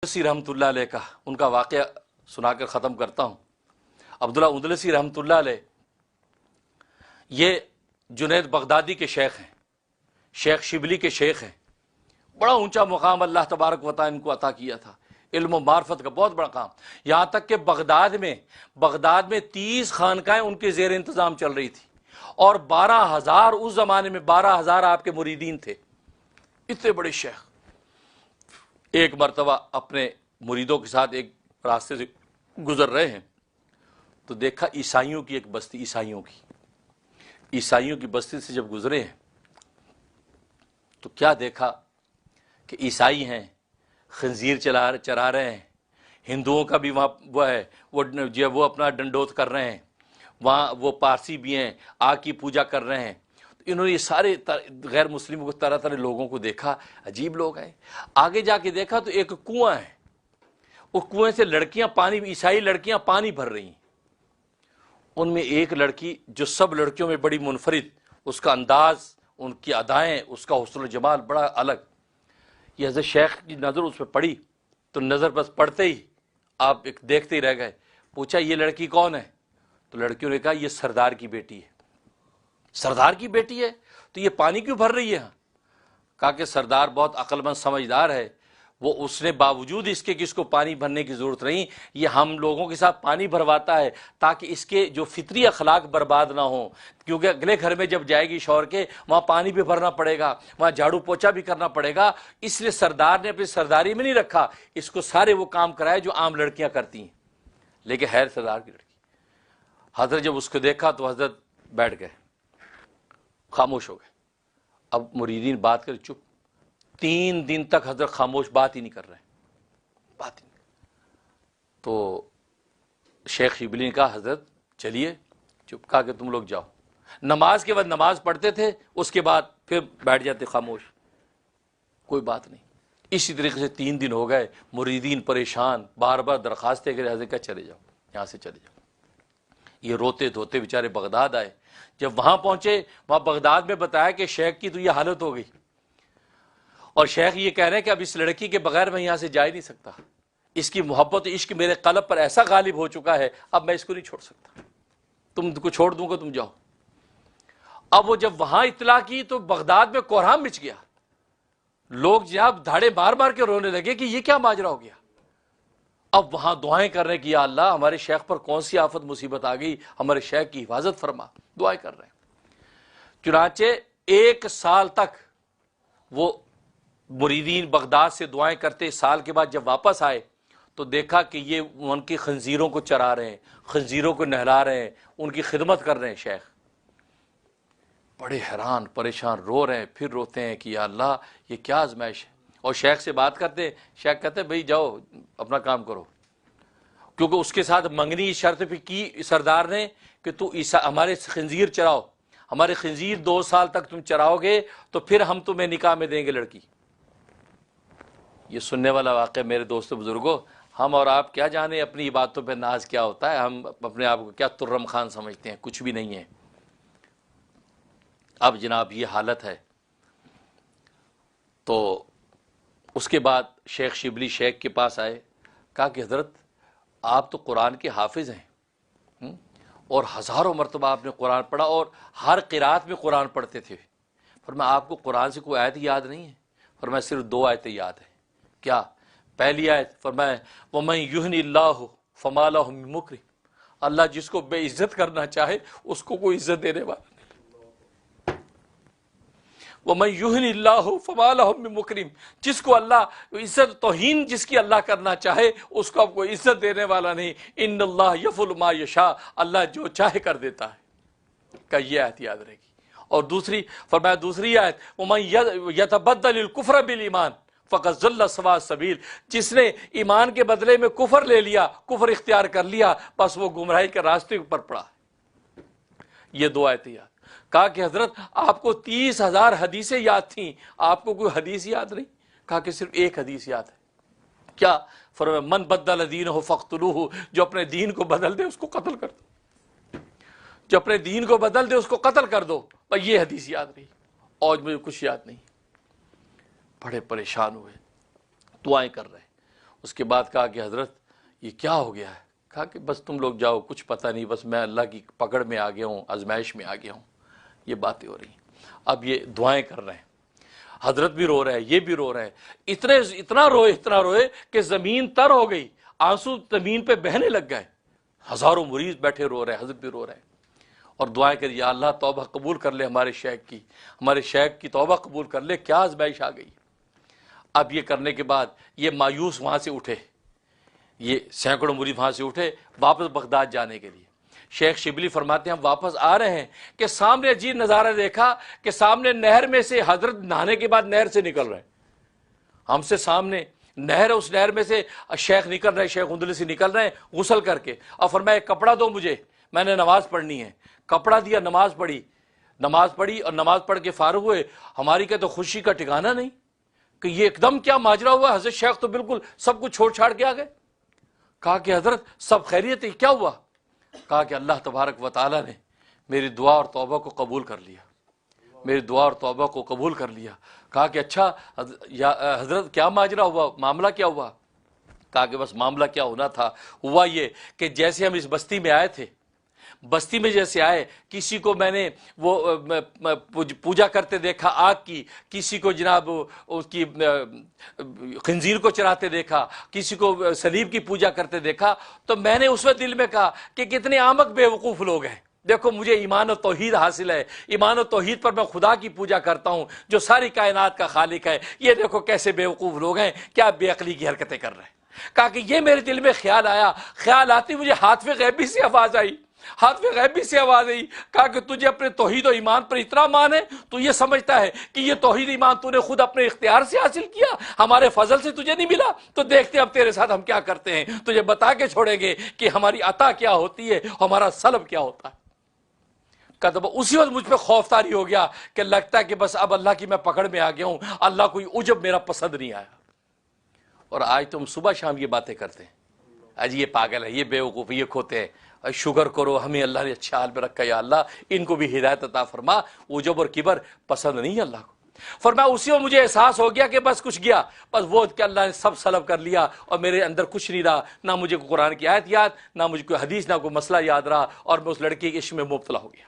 اندلسی رحمۃ اللہ علیہ کا ان کا واقعہ سنا کر ختم کرتا ہوں۔ عبداللہ اندلسی رحمۃ اللہ علیہ یہ جنید بغدادی کے شیخ ہیں، شیخ شبلی کے شیخ ہیں۔ بڑا اونچا مقام اللہ تبارک و تعالیٰ ان کو عطا کیا تھا، علم و معرفت کا بہت بڑا کام، یہاں تک کہ بغداد میں 30 خانقاہیں ان کے زیر انتظام چل رہی تھی، اور 12,000 اس زمانے میں 12,000 آپ کے مریدین تھے، اتنے بڑے شیخ۔ ایک مرتبہ اپنے مریدوں کے ساتھ ایک راستے سے گزر رہے ہیں تو دیکھا عیسائیوں کی ایک بستی، عیسائیوں کی بستی سے جب گزرے ہیں تو کیا دیکھا کہ عیسائی ہیں، خنزیر چرا رہے ہیں، ہندوؤں کا بھی وہاں وہ ہے، وہ اپنا ڈنڈوت کر رہے ہیں، وہاں وہ پارسی بھی ہیں، آگ کی پوجا کر رہے ہیں۔ تو انہوں نے یہ سارے غیر مسلموں کو، طرح طرح لوگوں کو دیکھا، عجیب لوگ ہیں۔ آگے جا کے دیکھا تو ایک کنواں ہے، اس کنویں سے عیسائی لڑکیاں پانی بھر رہی ہیں۔ ان میں ایک لڑکی جو سب لڑکیوں میں بڑی منفرد، اس کا انداز، ان کی ادائیں، اس کا حسن و جمال بڑا الگ۔ یہ حضرت شیخ کی نظر اس پہ پڑی تو نظر بس پڑتے ہی آپ ایک دیکھتے ہی رہ گئے۔ پوچھا یہ لڑکی کون ہے؟ تو لڑکیوں نے کہا یہ سردار کی بیٹی ہے۔ سردار کی بیٹی ہے تو یہ پانی کیوں بھر رہی ہے؟ کہا کہ سردار بہت عقل مند سمجھدار ہے، وہ اس نے باوجود اس کے کہ اس کو پانی بھرنے کی ضرورت نہیں، یہ ہم لوگوں کے ساتھ پانی بھرواتا ہے تاکہ اس کے جو فطری اخلاق برباد نہ ہوں، کیونکہ اگلے گھر میں جب جائے گی شوہر کے، وہاں پانی بھی بھرنا پڑے گا، وہاں جھاڑو پوچھا بھی کرنا پڑے گا، اس لیے سردار نے اپنی سرداری میں نہیں رکھا، اس کو سارے وہ کام کرائے جو عام لڑکیاں کرتی ہیں، لیکن خیر سردار کی لڑکی۔ حضرت جب اس کو دیکھا تو حضرت بیٹھ گئے، خاموش ہو گئے۔ اب مریدین بات کر چپ، 3 دن تک حضرت خاموش، بات ہی نہیں کر رہے، بات ہی نہیں۔ تو شیخ شبلی نے کہا حضرت چلیے، چپ، کہا کہ تم لوگ جاؤ۔ نماز کے بعد نماز پڑھتے تھے، اس کے بعد پھر بیٹھ جاتے خاموش، کوئی بات نہیں۔ اسی طریقے سے 3 دن ہو گئے، مریدین پریشان، بار بار درخواستیں کرے، حضرت کہا چلے جاؤ، یہاں سے چلے جاؤ۔ یہ روتے دھوتے بیچارے بغداد آئے۔ جب وہاں پہنچے، وہاں بغداد میں بتایا کہ شیخ کی تو یہ حالت ہو گئی، اور شیخ یہ کہہ رہے ہیں کہ اب اس لڑکی کے بغیر میں یہاں سے جا ہی نہیں سکتا، اس کی محبت و عشق میرے قلب پر ایسا غالب ہو چکا ہے، اب میں اس کو نہیں چھوڑ سکتا، تم کو چھوڑ دوں گا، تم جاؤ۔ اب وہ جب وہاں اطلاع کی تو بغداد میں کوہرام مچ گیا، لوگ جناب دھاڑے مار مار کے رونے لگے کہ یہ کیا ماجرا ہو گیا۔ اب وہاں دعائیں کر رہے ہیں کہ یا اللہ ہمارے شیخ پر کون سی آفت مصیبت آ گئی، ہمارے شیخ کی حفاظت فرما، دعائیں کر رہے ہیں۔ چنانچہ 1 سال تک وہ مریدین بغداد سے دعائیں کرتے، سال کے بعد جب واپس آئے تو دیکھا کہ یہ ان کی خنزیروں کو چرا رہے ہیں، خنزیروں کو نہلا رہے ہیں، ان کی خدمت کر رہے ہیں۔ شیخ بڑے حیران پریشان، رو رہے ہیں، پھر روتے ہیں کہ یا اللہ یہ کیا آزمائش ہے۔ اور شیخ سے بات کرتے، شیخ کہتے بھئی جاؤ اپنا کام کرو، کیونکہ اس کے ساتھ منگنی شرط بھی کی سردار نے کہ تو ہمارے خنزیر چراؤ، ہمارے خنزیر 2 سال تک تم چراؤ گے تو پھر ہم تمہیں نکاح میں دیں گے لڑکی۔ یہ سننے والا واقعہ میرے دوستو بزرگوں، ہم اور آپ کیا جانے اپنی باتوں پہ ناز کیا ہوتا ہے، ہم اپنے آپ کو کیا ترم خان سمجھتے ہیں، کچھ بھی نہیں ہے۔ اب جناب یہ حالت ہے۔ تو اس کے بعد شیخ شبلی شیخ کے پاس آئے، کہا کہ حضرت آپ تو قرآن کے حافظ ہیں، اور ہزاروں مرتبہ آپ نے قرآن پڑھا اور ہر قرات میں قرآن پڑھتے تھے، فرمایا آپ کو قرآن سے کوئی آیت یاد نہیں ہے؟ فرمایا صرف 2 آیتیں یاد ہیں۔ کیا؟ پہلی آیت فرمایا وَمَن يُهْنِ اللَّهُ فَمَا لَهُ مِن مُكْرِمٍ، اللہ جس کو بے عزت کرنا چاہے اس کو کوئی عزت دینے والا نہیں۔ وَمَن يُهْنِ اللَّهُ فَمَا لَهُ مِن مُكْرِمٍ، جس کو اللہ عزت توہین جس کی اللہ کرنا چاہے اس کو اب کوئی عزت دینے والا نہیں۔ ان اللہ یفعل ما یشاء، اللہ جو چاہے کر دیتا ہے۔ کہ یہ آیت یاد رہے گی۔ اور دوسری فرمایا، دوسری آیت وَمَن يَتَبَدَّلِ الْكُفْرَ بِالْإِيمَانِ فَقَدْ ضَلَّ سَوَاءَ السَّبِيلِ، جس نے ایمان کے بدلے میں کفر لے لیا، کفر اختیار کر لیا، بس وہ گمراہی کے راستے پر پڑا۔ یہ 2 آیتیں یاد۔ کہا کہ حضرت آپ کو 30,000 حدیثیں یاد تھیں، آپ کو کوئی حدیث یاد نہیں؟ کہا کہ صرف ایک حدیث یاد ہے۔ کیا؟ فرمایا من بدل دینہ فاقتلوہ، جو اپنے دین کو بدل دے اس کو قتل کر دو، جو اپنے دین کو بدل دے اس کو قتل کر دو۔ بس یہ حدیث یاد رہی، اور مجھے کچھ یاد نہیں۔ بڑے پریشان ہوئے، دعائیں کر رہے۔ اس کے بعد کہا کہ حضرت یہ کیا ہو گیا ہے؟ کہا کہ بس تم لوگ جاؤ، کچھ پتہ نہیں، بس میں اللہ کی پکڑ میں آ گیا ہوں، آزمائش میں آ گیا ہوں، یہ باتیں ہو رہی ہیں۔ اب یہ دعائیں کر رہے ہیں، حضرت بھی رو رہے ہیں، یہ بھی رو رہے ہیں، اتنا روئے کہ زمین تر ہو گئی، آنسو زمین پہ بہنے لگ گئے، ہزاروں مریض بیٹھے رو رہے ہیں، حضرت بھی رو رہے ہیں، اور دعائیں کر یا اللہ توبہ قبول کر لے ہمارے شیخ کی توبہ قبول کر لے، کیا آزمائش آ گئی۔ اب یہ کرنے کے بعد یہ مایوس وہاں سے اٹھے، یہ سینکڑوں مرید وہاں سے اٹھے واپس بغداد جانے کے لیے۔ شیخ شبلی فرماتے ہیں ہم واپس آ رہے ہیں کہ سامنے عجیب نظارہ دیکھا کہ سامنے نہر میں سے حضرت نہانے کے بعد نہر سے نکل رہے ہیں، ہم سے سامنے نہر ہے، اس نہر میں سے شیخ نکل رہے ہیں، شیخ اندلسی نکل رہے ہیں غسل کر کے، اور فرمایا ایک کپڑا دو مجھے، میں نے نماز پڑھنی ہے۔ کپڑا دیا، نماز پڑھی اور نماز پڑھ کے فارغ ہوئے۔ ہماری کہ تو خوشی کا ٹھکانہ نہیں کہ یہ ایک دم کیا ماجرا ہوا، حضرت شیخ تو بالکل سب کچھ چھوڑ چھاڑ کے آ گئے۔ کہا کہ حضرت سب خیریت ہے، کیا ہوا؟ کہا کہ اللہ تبارک و تعالیٰ نے میری دعا اور توبہ کو قبول کر لیا، میری دعا اور توبہ کو قبول کر لیا۔ کہا کہ اچھا حضرت کیا ماجرا ہوا، معاملہ کیا ہوا؟ کہا کہ بس معاملہ کیا ہونا تھا، ہوا یہ کہ جیسے ہم اس بستی میں آئے تھے، بستی میں جیسے آئے، کسی کو میں نے وہ پوجا کرتے دیکھا آگ کی، کسی کو جناب اس کی خنزیر کو چراتے دیکھا، کسی کو صلیب کی پوجا کرتے دیکھا، تو میں نے اس وقت دل میں کہا کہ کتنے احمق بے وقوف لوگ ہیں، دیکھو مجھے ایمان و توحید حاصل ہے، ایمان و توحید پر میں خدا کی پوجا کرتا ہوں جو ساری کائنات کا خالق ہے، یہ دیکھو کیسے بے وقوف لوگ ہیں، کیا بے عقلی کی حرکتیں کر رہے ہیں۔ کہا کہ یہ میرے دل میں خیال آیا، خیال آتی مجھے ہاتف غیبی سے آواز آئی، کہا کہ تجھے اپنے توحید و ایمان پر اتنا مان ہے، تو یہ سمجھتا ہے کہ یہ توحید ایمان تو نے خود اپنے اختیار سے حاصل کیا، ہمارے فضل سے تجھے نہیں ملا، تو دیکھتے اب تیرے ساتھ ہم کیا کرتے ہیں، تجھے بتا کے چھوڑیں گے کہ ہماری عطا کیا ہوتی ہے، ہمارا سلب کیا ہوتا ہے۔ اسی وقت مجھ پہ خوف طاری ہو گیا کہ لگتا ہے کہ بس اب اللہ کی میں پکڑ میں آ گیا ہوں، اللہ کوئی عجب میرا پسند نہیں آیا۔ اور آج تم صبح شام یہ باتیں کرتے ہیں، آج یہ پاگل ہے، یہ بے وقوف، یہ کھوتے ہیں، شکر کرو ہمیں اللہ نے اچھا حال میں رکھا، یا اللہ ان کو بھی ہدایت عطا فرما، عجب اور کبر پسند نہیں ہے اللہ کو۔ فرمایا اسی وقت مجھے احساس ہو گیا کہ بس کچھ گیا، بس وہ کہ اللہ نے سب سلب کر لیا اور میرے اندر کچھ نہیں رہا، نہ مجھے کوئی قرآن کی آیت یاد، نہ مجھے کوئی حدیث، نہ کوئی مسئلہ یاد رہا، اور میں اس لڑکی کے عشق میں مبتلا ہو گیا۔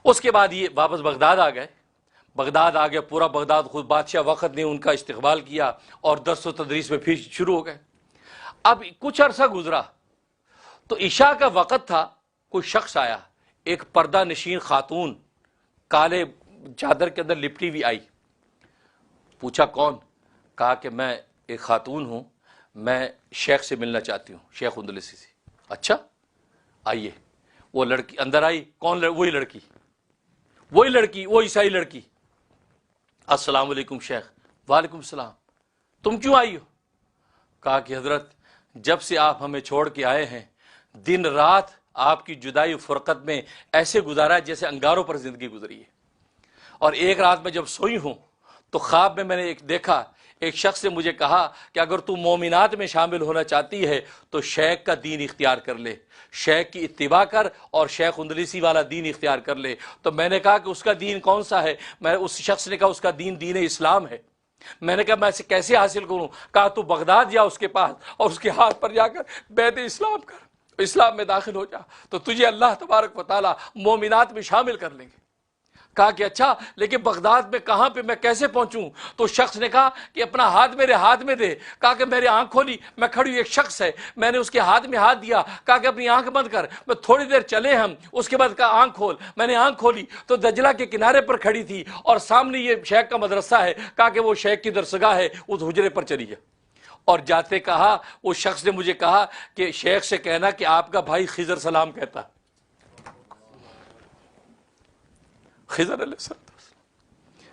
اس کے بعد یہ واپس بغداد آ گئے، پورا بغداد خود بادشاہ وقت نے ان کا استقبال کیا اور درس و تدریس میں پھر شروع ہو گئے۔ اب کچھ عرصہ گزرا تو عشاء کا وقت تھا، کوئی شخص آیا، ایک پردہ نشین خاتون کالے چادر کے اندر لپٹی ہوئی آئی، پوچھا کون؟ کہا کہ میں ایک خاتون ہوں، میں شیخ سے ملنا چاہتی ہوں، شیخ اندلسی سے۔ اچھا آئیے۔ وہ لڑکی اندر آئی، کون؟ وہی لڑکی، وہ عیسائی لڑکی۔ السلام علیکم شیخ۔ وعلیکم السلام۔ تم کیوں آئی ہو؟ کہا کہ حضرت جب سے آپ ہمیں چھوڑ کے آئے ہیں، دن رات آپ کی جدائی و فرقت میں ایسے گزارا ہے جیسے انگاروں پر زندگی گزری ہے، اور ایک رات میں جب سوئی ہوں تو خواب میں نے دیکھا ایک شخص نے مجھے کہا کہ اگر تم مومنات میں شامل ہونا چاہتی ہے تو شیخ کا دین اختیار کر لے، شیخ کی اتباع کر اور شیخ اندلسی والا دین اختیار کر لے۔ تو میں نے کہا کہ اس کا دین کون سا ہے؟ اس شخص نے کہا اس کا دین اسلام ہے۔ میں نے کہا میں اسے کیسے حاصل کروں؟ کہا تو بغداد جا اس کے پاس اور اس کے ہاتھ پر جا کر بیعت اسلام کر، اسلام میں داخل ہو جا تو تجھے اللہ تبارک و تعالی مومنات میں شامل کر لیں گے۔ کہا کہ اچھا لیکن بغداد میں کہاں پہ، میں کیسے پہنچوں؟ تو شخص نے کہا کہ اپنا ہاتھ میرے ہاتھ میں دے۔ کہا کہ میری آنکھ کھولی، میں کھڑی ہوئی، ایک شخص ہے، میں نے اس کے ہاتھ میں ہاتھ دیا، کہا کہ اپنی آنکھ بند کر، میں تھوڑی دیر چلے ہم، اس کے بعد کہا آنکھ کھول، میں نے آنکھ کھولی تو دجلہ کے کنارے پر کھڑی تھی اور سامنے یہ شیخ کا مدرسہ ہے۔ کہا کہ وہ شیخ کی درسگاہ ہے، اس حجرے پر چلی ہے۔ اور جاتے کہا وہ شخص نے مجھے کہا کہ شیخ سے کہنا کہ آپ کا بھائی خضر سلام کہتا ہے۔ خضر علیہ السلام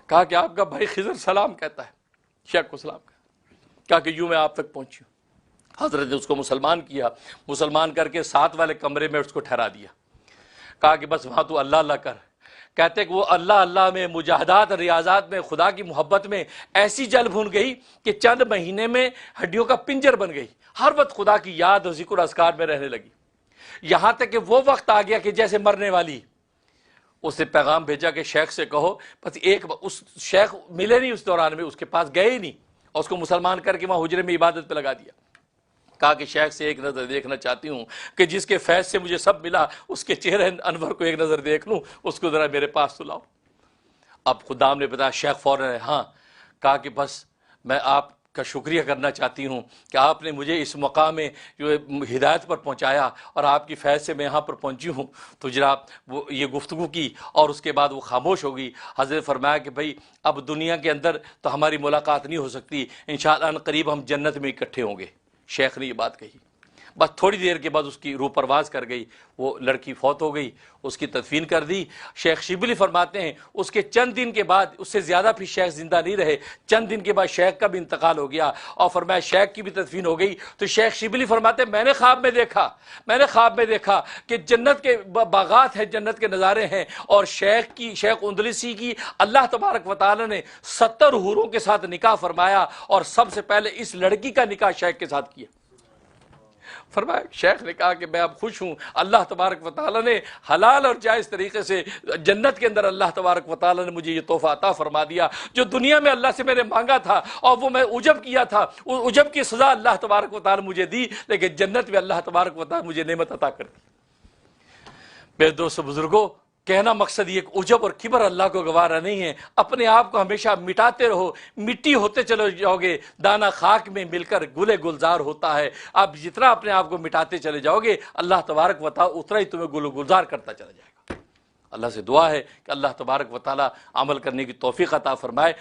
کہا کہ آپ کا بھائی خضر سلام کہتا ہے، شیخ کو سلام کہا کہ یوں میں آپ تک پہنچی ہوں۔ حضرت نے اس کو مسلمان کیا، مسلمان کر کے ساتھ والے کمرے میں اس کو ٹھہرا دیا۔ کہا کہ بس وہاں تو اللہ اللہ کر۔ کہتے کہ وہ اللہ اللہ میں، مجاہدات ریاضات میں، خدا کی محبت میں ایسی جل بھون گئی کہ چند مہینے میں ہڈیوں کا پنجر بن گئی، ہر وقت خدا کی یاد اور ذکر اذکار میں رہنے لگی، یہاں تک کہ وہ وقت آ گیا کہ جیسے مرنے والی۔ اس نے پیغام بھیجا کہ شیخ سے کہو، بس اس شیخ ملے نہیں اس دوران میں، اس کے پاس گئے ہی نہیں، اور اس کو مسلمان کر کے وہاں حجرے میں عبادت پہ لگا دیا. کہا کہ شیخ سے ایک نظر دیکھنا چاہتی ہوں کہ جس کے فیض سے مجھے سب ملا اس کے چہرے انور کو ایک نظر دیکھ لوں, اس کو ذرا میرے پاس تو لاؤ. اب خدام نے بتایا شیخ فوراً ہاں. کہا کہ بس میں آپ کا شکریہ کرنا چاہتی ہوں کہ آپ نے مجھے اس مقام میں جو ہدایت پر پہنچایا اور آپ کی فیض سے میں یہاں پر پہنچی ہوں. تو جناب وہ یہ گفتگو کی اور اس کے بعد وہ خاموش ہو گئی. حضرت فرمایا کہ بھائی اب دنیا کے اندر تو ہماری ملاقات نہیں ہو سکتی, انشاءاللہ ان قریب ہم جنت میں اکٹھے ہوں گے. شیخ نے یہ بات کہی. بس تھوڑی دیر کے بعد اس کی روح پرواز کر گئی, وہ لڑکی فوت ہو گئی, اس کی تدفین کر دی. شیخ شبلی فرماتے ہیں اس کے چند دن کے بعد, اس سے زیادہ پھر شیخ زندہ نہیں رہے, چند دن کے بعد شیخ کا بھی انتقال ہو گیا اور فرمایا شیخ کی بھی تدفین ہو گئی. تو شیخ شبلی فرماتے ہیں میں نے خواب میں دیکھا کہ جنت کے باغات ہیں, جنت کے نظارے ہیں, اور شیخ اندلسی کی اللہ تبارک و تعالی نے 70 حوروں کے ساتھ نکاح فرمایا اور سب سے پہلے اس لڑکی کا نکاح شیخ کے ساتھ کیا. فرمایا شیخ نے کہا کہ میں اب خوش ہوں, اللہ تبارک و تعالی نے حلال اور جائز طریقے سے جنت کے اندر اللہ تبارک و تعالی نے مجھے یہ تحفہ عطا فرما دیا جو دنیا میں اللہ سے میں نے مانگا تھا اور وہ میں عجب کیا تھا, اس عجب کی سزا اللہ تبارک و تعالی مجھے دی, لیکن جنت میں اللہ تبارک و تعالی مجھے نعمت عطا کر دی. میرے دوستو بزرگوں, کہنا مقصد یہ کہ عجب اور کبر اللہ کو گوارا نہیں ہے. اپنے آپ کو ہمیشہ مٹاتے رہو, مٹی ہوتے چلو جاؤ گے, دانا خاک میں مل کر گلے گلزار ہوتا ہے. آپ جتنا اپنے آپ کو مٹاتے چلے جاؤ گے اللہ تبارک و تعالی اتنا ہی تمہیں گل گلزار کرتا چلا جائے گا. اللہ سے دعا ہے کہ اللہ تبارک و تعالی عمل کرنے کی توفیق عطا فرمائے.